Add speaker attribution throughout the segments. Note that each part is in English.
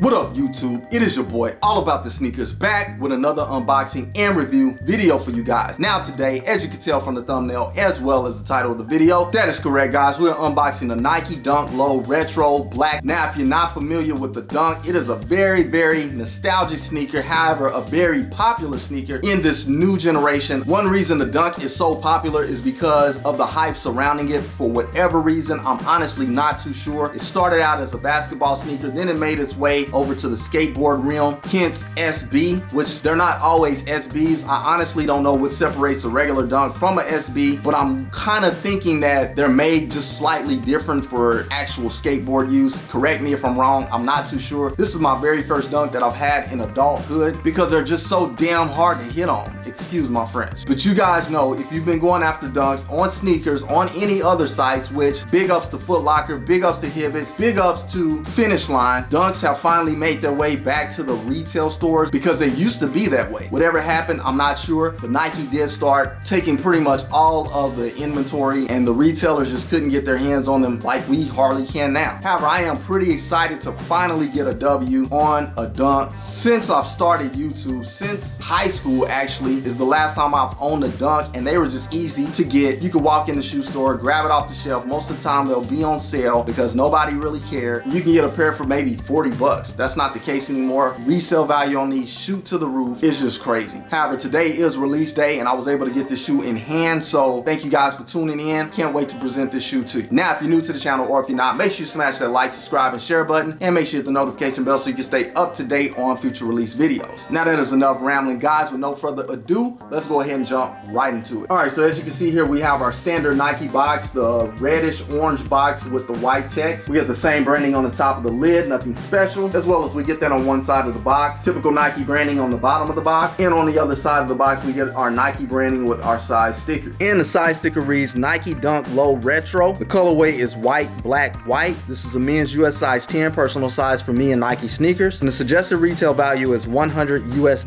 Speaker 1: What up YouTube? It is your boy All About The Sneakerz back with another unboxing and review video for you guys. Now today, as you can tell from the thumbnail as well as the title of the video, that is correct guys, we're unboxing the Nike Dunk Low Retro Black. Now if you're not familiar with the Dunk, it is a very nostalgic sneaker, however a very popular sneaker in this new generation. One reason the Dunk is so popular is because of the hype surrounding it. For whatever reason, I'm honestly not too sure. It started out as a basketball sneaker, then it made its way over to the skateboard realm, hence SB, which they're not always SBs. I honestly don't know what separates a regular Dunk from a SB, but I'm kind of thinking that they're made just slightly different for actual skateboard use. Correct me if I'm wrong, I'm not too sure. This is my very first Dunk that I've had in adulthood because they're just so damn hard to hit on. Excuse my French. But you guys know, if you've been going after Dunks on sneakers, on any other sites, which big ups to Foot Locker, big ups to Hibbets, big ups to Finish Line, Dunks have finally made their way back to the retail stores because they used to be that way. Whatever happened, I'm not sure, but Nike did start taking pretty much all of the inventory and the retailers just couldn't get their hands on them like we hardly can now. However, I am pretty excited to finally get a W on a Dunk. Since I've started YouTube, since high school actually, is the last time I've owned a Dunk, and they were just easy to get. You could walk in the shoe store, grab it off the shelf. Most of the time they'll be on sale because nobody really cared. You can get a pair for maybe 40 bucks. That's not the case anymore. Resale value on these shoot to the roof. It's just crazy. However, today is release day and I was able to get this shoe in hand, so thank you guys for tuning in. Can't wait to present this shoe to you. Now, if you're new to the channel or if you're not, make sure you smash that like, subscribe, and share button, and make sure you hit the notification bell so you can stay up to date on future release videos. Now that is enough rambling guys. With no further ado, let's go ahead and jump right into it. Alright, so as you can see here, we have our standard Nike box, the reddish orange box with the white text. We have the same branding on the top of the lid, nothing special, as well as we get that on one side of the box, typical Nike branding on the bottom of the box, and on the other side of the box we get our Nike branding with our size sticker. And the size sticker reads Nike Dunk Low Retro. The colorway is white, black, white. This is a men's US size 10, personal size for me and Nike sneakers, and the suggested retail value is $100 US.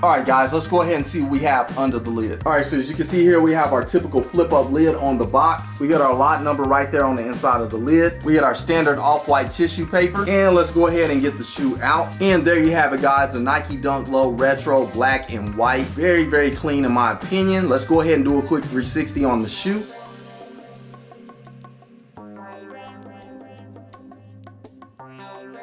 Speaker 1: Alright guys, let's go ahead and see what we have under the lid. Alright, so as you can see here, we have our typical flip up lid on the box. We got our lot number right there on the inside of the lid. We got our standard off-white tissue paper, and let's go ahead and get the shoe out. And there you have it guys, the Nike Dunk Low Retro Black and White. Very clean in my opinion. Let's go ahead and do a quick 360 on the shoe.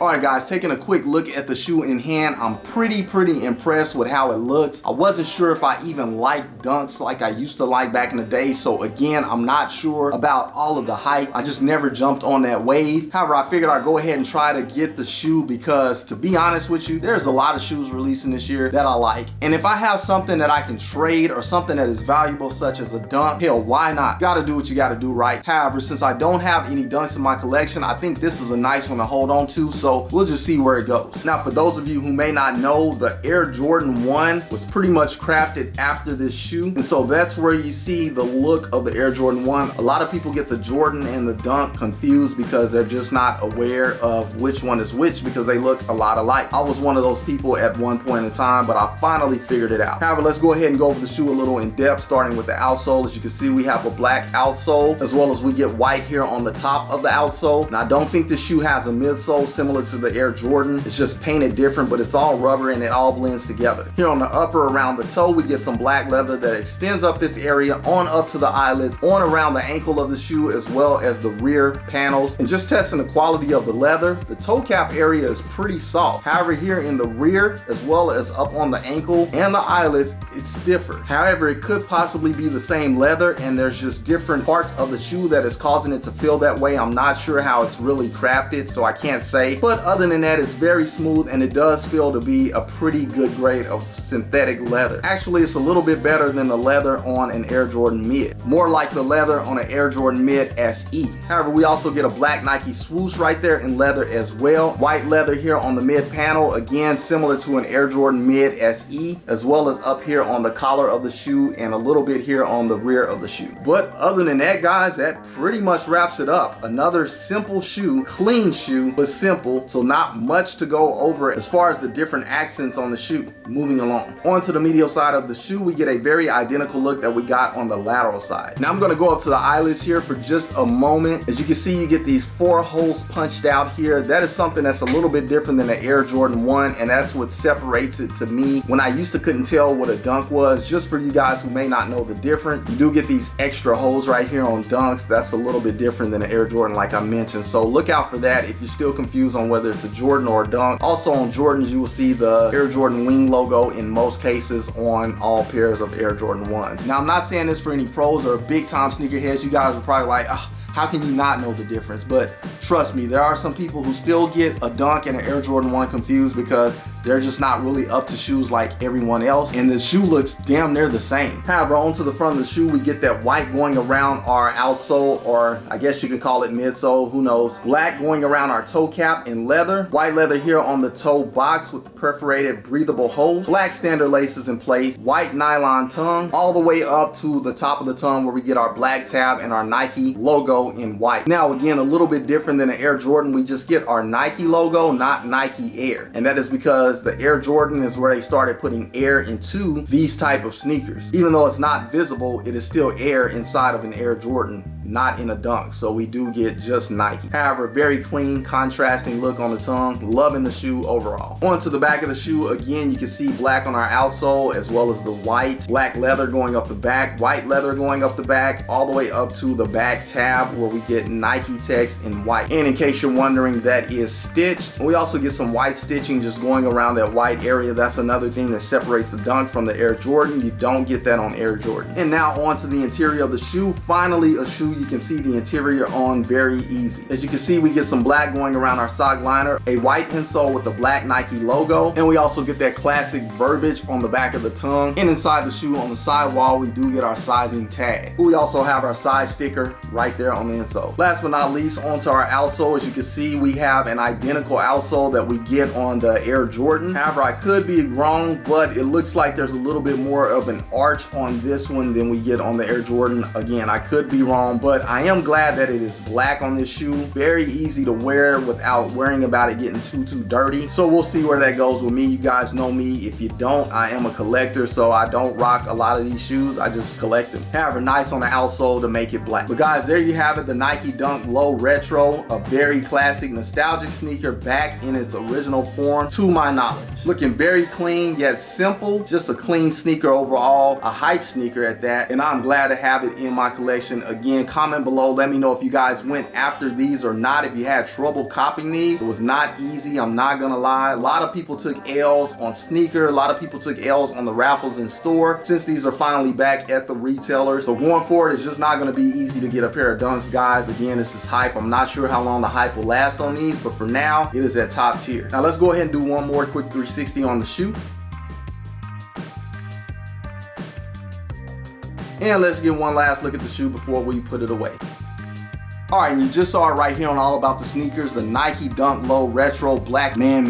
Speaker 1: Alright guys, taking a quick look at the shoe in hand, I'm pretty impressed with how it looks. I wasn't sure if I even liked Dunks like I used to like back in the day, so again, I'm not sure about all of the hype. I just never jumped on that wave. However, I figured I'd go ahead and try to get the shoe because, to be honest with you, there's a lot of shoes releasing this year that I like. And if I have something that I can trade or something that is valuable such as a Dunk, hell, why not? Gotta do what you gotta do, right? However, since I don't have any Dunks in my collection, I think this is a nice one to hold on to, so we'll just see where it goes. Now, for those of you who may not know, the Air Jordan 1 was pretty much crafted after this shoe, and so that's where you see the look of the Air Jordan 1. A lot of people get the Jordan and the Dunk confused because they're just not aware of which one is which because they look a lot alike. I was one of those people at one point in time, but I finally figured it out. However, let's go ahead and go over the shoe a little in depth, starting with the outsole. As you can see, we have a black outsole, as well as we get white here on the top of the outsole. Now, I don't think this shoe has a midsole similar to the Air Jordan. It's just painted different, but it's all rubber and it all blends together. Here on the upper around the toe, we get some black leather that extends up this area on up to the eyelets, on around the ankle of the shoe, as well as the rear panels. And just testing the quality of the leather, the toe cap area is pretty soft. However, here in the rear, as well as up on the ankle and the eyelets, it's stiffer. However, it could possibly be the same leather and there's just different parts of the shoe that is causing it to feel that way. I'm not sure how it's really crafted, so I can't say, but other than that, it's very smooth and it does feel to be a pretty good grade of synthetic leather. Actually, it's a little bit better than the leather on an Air Jordan Mid. More like the leather on an Air Jordan Mid SE. However, we also get a black Nike swoosh right there in leather as well. White leather here on the mid panel, again similar to an Air Jordan Mid SE, as well as up here on the collar of the shoe and a little bit here on the rear of the shoe. But other than that guys, that pretty much wraps it up. Another simple shoe, clean shoe, but simple. simple, so not much to go over as far as the different accents on the shoe. Moving along. Onto the medial side of the shoe, we get a very identical look that we got on the lateral side. Now I'm gonna go up to the eyelids here for just a moment. As you can see, you get these 4 holes punched out here. That is something that's a little bit different than the Air Jordan 1, and that's what separates it to me. When I used to couldn't tell what a dunk was, just for you guys who may not know the difference, you do get these extra holes right here on dunks. That's a little bit different than the Air Jordan like I mentioned. So look out for that if you're still confused on whether it's a Jordan or a dunk. Also on Jordans, you will see the Air Jordan wing logo in most cases on all pairs of Air Jordan 1s. Now I'm not saying this for any pros or big time sneakerheads. You guys are probably like, how can you not know the difference? But trust me, there are some people who still get a dunk and an Air Jordan 1 confused because they're just not really up to shoes like everyone else, and the shoe looks damn near the same. However, onto the front of the shoe, we get that white going around our outsole, or I guess you could call it midsole, who knows. Black going around our toe cap in leather. White leather here on the toe box with the perforated breathable holes. Black standard laces in place. White nylon tongue all the way up to the top of the tongue where we get our black tab and our Nike logo in white. Now again, a little bit different than the Air Jordan, we just get our Nike logo, not Nike Air. And that is because the Air Jordan is where they started putting air into these type of sneakers. Even though it's not visible, it is still air inside of an Air Jordan, not in a dunk. So we do get just Nike. However, very clean, contrasting look on the tongue. Loving the shoe overall. Onto the back of the shoe, again, you can see black on our outsole as well as the white. Black leather going up the back, white leather going up the back, all the way up to the back tab where we get Nike text in white. And in case you're wondering, that is stitched. We also get some white stitching just going around that white area. That's another thing that separates the dunk from the Air Jordan. You don't get that on Air Jordan. And now onto the interior of the shoe. Finally, a shoe you can see the interior on very easy. As you can see, we get some black going around our sock liner, a white insole with the black Nike logo, and we also get that classic verbiage on the back of the tongue. And inside the shoe on the sidewall, we do get our sizing tag. We also have our size sticker right there on the insole. Last but not least, onto our outsole. As you can see, we have an identical outsole that we get on the Air Jordan. However, I could be wrong, but it looks like there's a little bit more of an arch on this one than we get on the Air Jordan. Again, I could be wrong, but I am glad that it is black on this shoe. Very easy to wear without worrying about it getting too dirty. So we'll see where that goes with me. You guys know me. If you don't, I am a collector, so I don't rock a lot of these shoes. I just collect them. However, nice on the outsole to make it black. But guys, there you have it, the Nike Dunk Low Retro, a very classic, nostalgic sneaker back in its original form to my knowledge. Looking very clean yet simple, just a clean sneaker overall, a hype sneaker at that, and I'm glad to have it in my collection. Again, comment below, let me know if you guys went after these or not, if you had trouble copying these. It was not easy, I'm not gonna lie. A lot of people took L's on sneaker, a lot of people took L's on the raffles in store, since these are finally back at the retailers. So going forward, it's just not gonna be easy to get a pair of dunks, guys. Again, this is hype. I'm not sure how long the hype will last on these, but for now, it is at top tier. Now let's go ahead and do one more quick 360 on the shoe. And let's get one last look at the shoe before we put it away. All right, and you just saw it right here on All About the Sneakerz, the Nike Dunk Low Retro Black. Man.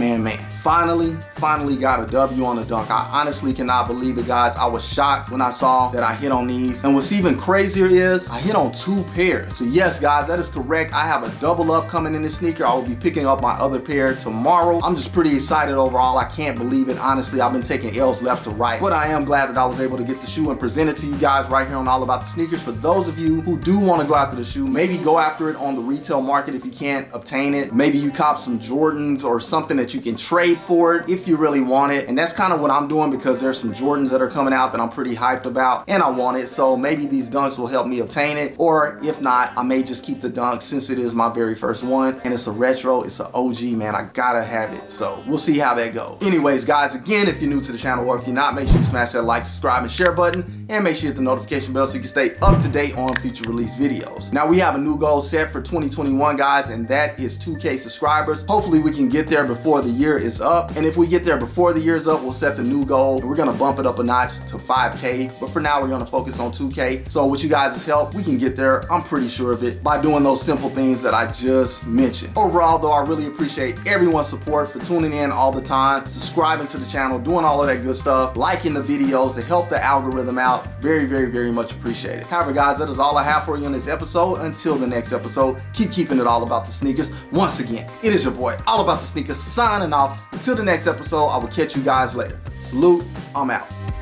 Speaker 1: Finally got a W on the dunk. I honestly cannot believe it, guys. I was shocked when I saw that I hit on these. And what's even crazier is I hit on 2 pairs. So yes, guys, that is correct. I have a double up coming in this sneaker. I will be picking up my other pair tomorrow. I'm just pretty excited overall. I can't believe it. Honestly, I've been taking L's left to right. But I am glad that I was able to get the shoe and present it to you guys right here on All About the Sneakerz. For those of you who do want to go after the shoe, maybe go after it on the retail market if you can't obtain it. Maybe you cop some Jordans or something that you can trade for it if you really want it. And that's kind of what I'm doing, because there's some Jordans that are coming out that I'm pretty hyped about and I want it. So maybe these dunks will help me obtain it, or if not, I may just keep the dunks since it is my very first one and it's a retro, it's an OG, man. I gotta have it. So we'll see how that goes. Anyways, guys, again, if you're new to the channel or if you're not, make sure you smash that like, subscribe, and share button, and make sure you hit the notification bell so you can stay up to date on future release videos. Now we have a new goal set for 2021, guys, and that is 2K subscribers. Hopefully we can get there before the year is up, and if we get there before the year's up, we'll set the new goal. We're gonna bump it up a notch to 5K, but for now we're gonna focus on 2K. So with you guys' help, we can get there. I'm pretty sure of it by doing those simple things that I just mentioned. Overall though, I really appreciate everyone's support for tuning in all the time, subscribing to the channel, doing all of that good stuff, liking the videos to help the algorithm out. out. Very, very, very much appreciated. However, guys, that is all I have for you in this episode. Until the next episode, keep keeping it all about the sneakers. Once again, it is your boy, All About The Sneakerz, signing off. Until the next episode, I will catch you guys later. Salute, I'm out.